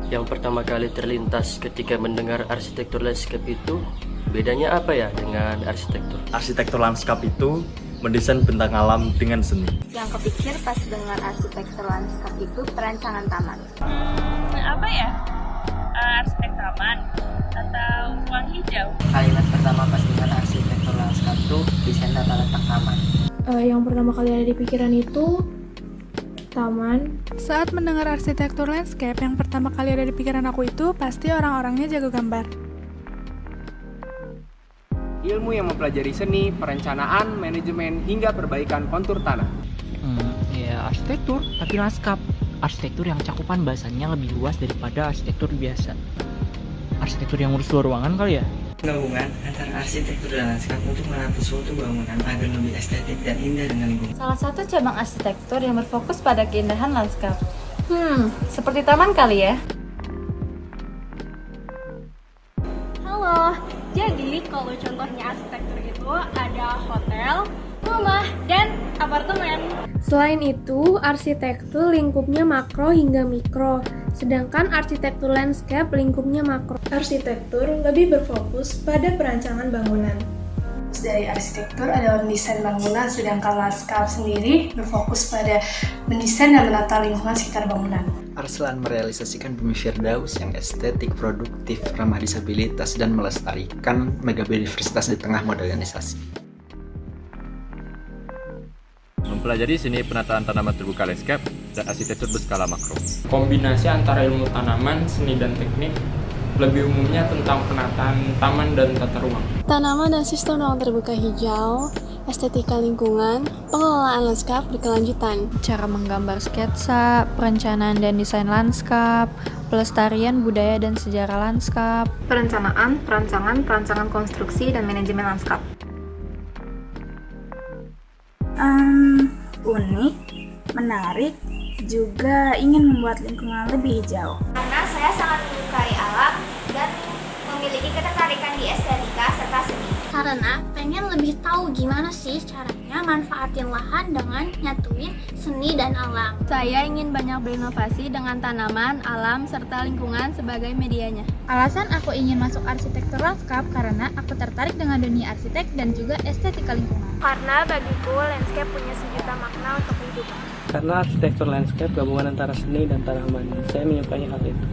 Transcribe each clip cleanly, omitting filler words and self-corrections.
yang pertama kali terlintas ketika mendengar arsitektur landscape itu, bedanya apa ya dengan arsitektur? Arsitektur lanskap itu mendesain bentang alam dengan seni. Yang kepikir pas dengar arsitektur lanskap itu perancangan taman. Apa ya? Arsitek taman atau ruang hijau? Kalimat pertama pas dengar arsitektur lanskap itu desain tata letak taman. Yang pertama kali ada di pikiran itu taman. Saat mendengar arsitektur landscape, yang pertama kali ada di pikiran aku itu pasti orang-orangnya jago gambar. Ilmu yang mempelajari seni, perencanaan, manajemen, hingga perbaikan kontur tanah. Ya arsitektur, tapi lanskap. Arsitektur yang cakupan bahasanya lebih luas daripada arsitektur biasa. Arsitektur yang urus luar ruangan kali ya? Gabungan antara arsitektur dan lanskap untuk menata suatu bangunan agar lebih estetik dan indah dengan lingkungan. Salah satu cabang arsitektur yang berfokus pada keindahan lanskap. Seperti taman kali ya? Halo, jadi kalau contohnya arsitektur itu ada hotel, rumah, dan apartemen. Selain itu, arsitektur lingkupnya makro hingga mikro, sedangkan arsitektur landscape lingkupnya makro. Arsitektur lebih berfokus pada perancangan bangunan. Dari arsitektur adalah mendesain bangunan, sedangkan landscape sendiri berfokus pada mendesain dan menata lingkungan sekitar bangunan. Arslan merealisasikan bumi Firdaus yang estetik, produktif, ramah disabilitas, dan melestarikan megabiodiversitas di tengah modernisasi. Mempelajari seni penataan tanaman terbuka landscape dan arsitektur berskala makro. Kombinasi antara ilmu tanaman, seni dan teknik, lebih umumnya tentang penataan taman dan tata ruang. Tanaman dan sistem ruang terbuka hijau, estetika lingkungan, pengelolaan lanskap berkelanjutan. Cara menggambar sketsa, perencanaan dan desain lanskap, pelestarian budaya dan sejarah lanskap, Perencanaan, perancangan konstruksi, dan manajemen lanskap. Unik, menarik, juga ingin membuat lingkungan lebih hijau. Karena saya sangat menyukai alam dan memiliki ketertarikan di estetika serta seni. Karena pengen lebih tahu gimana sih caranya manfaatin lahan dengan nyatuin seni dan alam. Saya ingin banyak berinovasi dengan tanaman, alam, serta lingkungan sebagai medianya. Alasan aku ingin masuk arsitektur lanskap karena aku tertarik dengan dunia arsitek dan juga estetika lingkungan. Karena bagiku, landscape punya sejuta makna untuk kehidupan. Karena arsitektur landscape gabungan antara seni dan tanaman. Saya menyukai hal itu.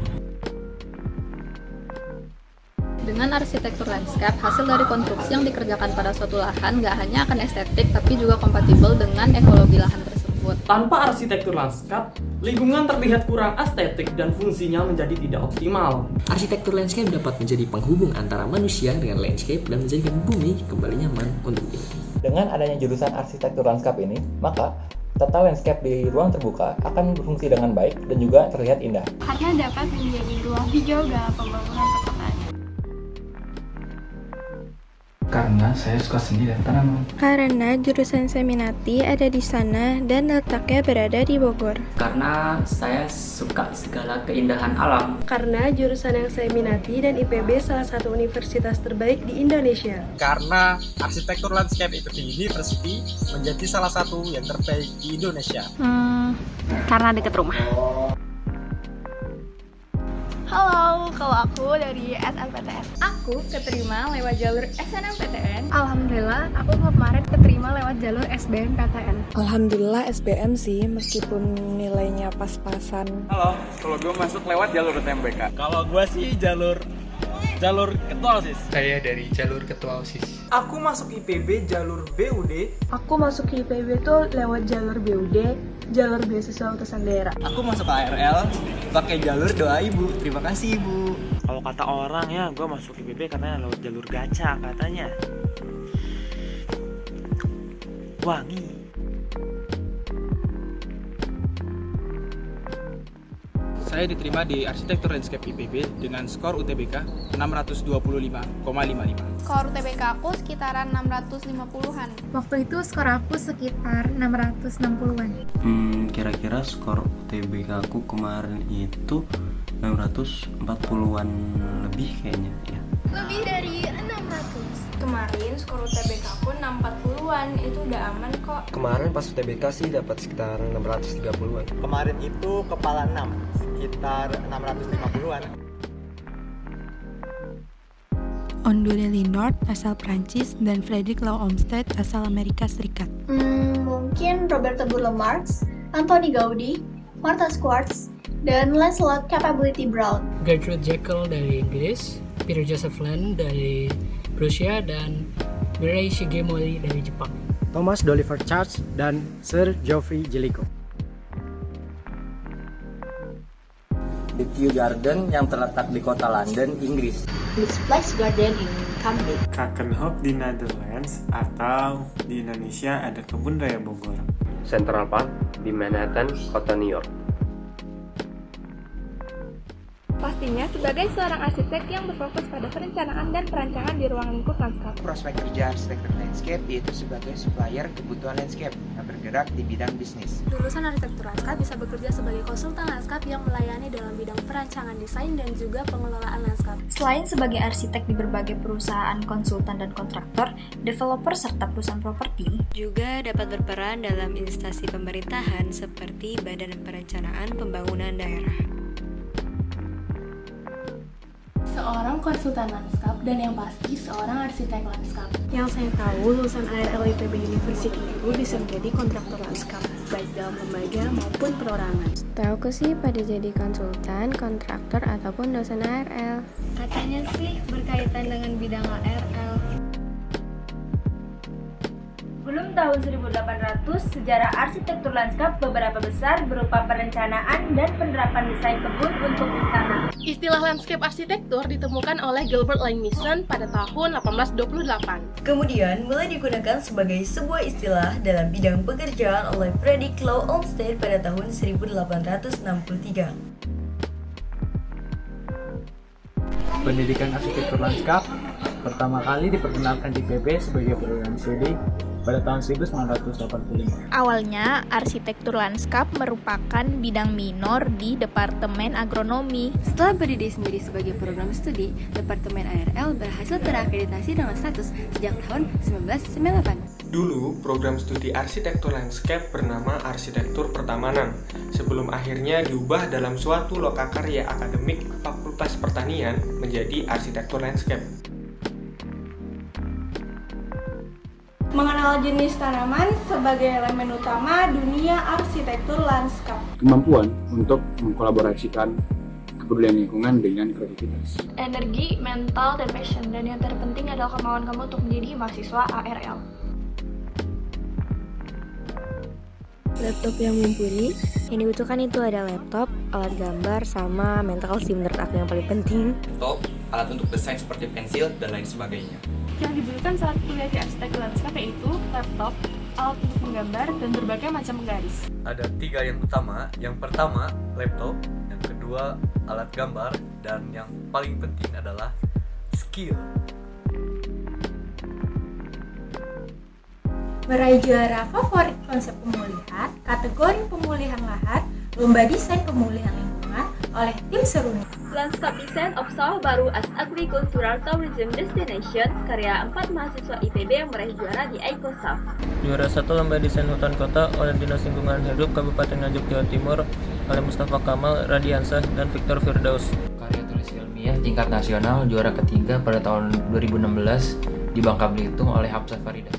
Dengan arsitektur landscape, hasil dari konstruksi yang dikerjakan pada suatu lahan nggak hanya akan estetik, tapi juga kompatibel dengan ekologi lahan tersebut. Tanpa arsitektur lanskap, lingkungan terlihat kurang estetik dan fungsinya menjadi tidak optimal. Arsitektur landscape dapat menjadi penghubung antara manusia dengan landscape dan menjadikan bumi kembali nyaman untuk hidup. Dengan adanya jurusan arsitektur lanskap ini, maka tata landscape di ruang terbuka akan berfungsi dengan baik dan juga terlihat indah. Karena dapat menjadi ruang hijau dalam pembangunan perkotaan. Karena saya suka seni dan tanaman. Karena jurusan saya minati ada di sana dan letaknya berada di Bogor. Karena saya suka segala keindahan alam. Karena jurusan yang saya minati dan IPB salah satu universitas terbaik di Indonesia. Karena arsitektur landscape IPB University menjadi salah satu yang terbaik di Indonesia. Karena dekat rumah. Halo, kalau aku dari SNPTN. Aku keterima lewat jalur SNMPTN. Alhamdulillah, aku kemarin keterima lewat jalur SBMPTN. Alhamdulillah SBM sih, meskipun nilainya pas-pasan. Halo, kalau gue masuk lewat jalur UTMBK. Kalau gue sih jalur ketua OSIS. Saya dari jalur ketua OSIS. Aku masuk IPB jalur BUD. Aku masuk ke IPB tuh lewat jalur BUD, jalur beasiswa utusan daerah. Aku masuk ARL pakai jalur doa ibu. Terima kasih ibu. Kalau kata orang ya, gue masuk IPB katanya lewat jalur gacha katanya. Wangi. Saya diterima di arsitektur landscape IPB dengan skor UTBK 625,55. Skor UTBK aku sekitaran 650-an. Waktu itu skor aku sekitar 660-an. Kira-kira skor UTBK aku kemarin itu 640-an lebih kayaknya ya. Lebih dari 600. kemarin skor UTBK aku 640-an, itu udah aman kok. Kemarin pas UTBK sih dapat sekitar 630-an. Kemarin itu kepala 6, sekitar 650-an. Ondure Lindort asal Prancis dan Frederick Law Olmsted asal Amerika Serikat. Mungkin Roberto Burle Marx, Anthony Gaudi, Martha Schwartz, dan Lancelot Capability Brown. Gertrude Jekyll dari Inggris, Peter Joseph Land dari Prusia, dan Mirei Shigemori dari Jepang. Thomas Doliver Church dan Sir Geoffrey Jellicoe. The Kew Garden yang terletak di kota London, Inggris. The Splash Garden in Cambridge. Kakenhof di Netherlands, atau di Indonesia ada Kebun Raya Bogor. Central Park di Manhattan, kota New York. Pastinya sebagai seorang arsitek yang berfokus pada perencanaan dan perancangan di ruang lingkup lanskap. Prospek kerja arsitektur landscape yaitu sebagai supplier kebutuhan landscape yang bergerak di bidang bisnis. Lulusan arsitektur lanskap bisa bekerja sebagai konsultan lanskap yang melayani dalam bidang perancangan desain dan juga pengelolaan lanskap. Selain sebagai arsitek di berbagai perusahaan konsultan dan kontraktor, developer serta perusahaan properti juga dapat berperan dalam instansi pemerintahan seperti Badan Perencanaan Pembangunan Daerah. Seorang konsultan lanskap dan yang pasti seorang arsitek lanskap. Yang saya tahu, lulusan ARL IPB University itu bisa menjadi kontraktor lanskap, baik dalam lembaga maupun perorangan. Tahu sih pada jadi konsultan, kontraktor, ataupun dosen ARL. Katanya sih berkaitan dengan bidang ARL. Sebelum tahun 1800, sejarah arsitektur lanskap beberapa besar berupa perencanaan dan penerapan desain kebun untuk istana. Istilah landscape arsitektur ditemukan oleh Gilbert Lang Mason pada tahun 1828. Kemudian mulai digunakan sebagai sebuah istilah dalam bidang pekerjaan oleh Frederick Law Olmsted pada tahun 1863. Pendidikan arsitektur lanskap pertama kali diperkenalkan di IPB sebagai program studi pada tahun 1985. Awalnya, arsitektur lanskap merupakan bidang minor di Departemen Agronomi. Setelah berdiri sendiri sebagai program studi, Departemen ARL berhasil terakreditasi dengan status sejak tahun 1998. Dulu, program studi arsitektur landscape bernama Arsitektur Pertamanan, sebelum akhirnya diubah dalam suatu lokakarya akademik Fakultas Pertanian menjadi Arsitektur Landscape. Mengenal jenis tanaman sebagai elemen utama dunia arsitektur lanskap. Kemampuan untuk mengkolaborasikan kepedulian lingkungan dengan kreativitas. Energi, mental, dan passion. Dan yang terpenting adalah kemauan kamu untuk menjadi mahasiswa ARL. Laptop yang mumpuni. Yang dibutuhkan itu ada laptop, alat gambar, sama mental sih menurut aku yang paling penting. Laptop, alat untuk desain seperti pensil, dan lain sebagainya. Yang dibutuhkan saat kuliah di arsitektur lanskap yaitu laptop, alat untuk menggambar, dan berbagai macam penggaris. Ada 3 yang utama. Yang pertama, laptop. Yang kedua, alat gambar. Dan yang paling penting adalah skill. Meraih juara favorit konsep pemulihan, kategori pemulihan lahan, lomba desain pemulihan lingkungan oleh tim Seruni. Landscape Design of Sawah Baru as Agricultural Tourism Destination, karya 4 mahasiswa IPB yang meraih juara di ICOSAF. Juara 1 lomba desain hutan kota oleh Dinas Lingkungan Hidup Kabupaten Nganjuk, Jawa Timur oleh Mustafa Kamal, Radiansah, dan Victor Firdaus. Karya tulis ilmiah tingkat nasional juara ketiga pada tahun 2016 di Bangka Belitung oleh Hafsah Farida.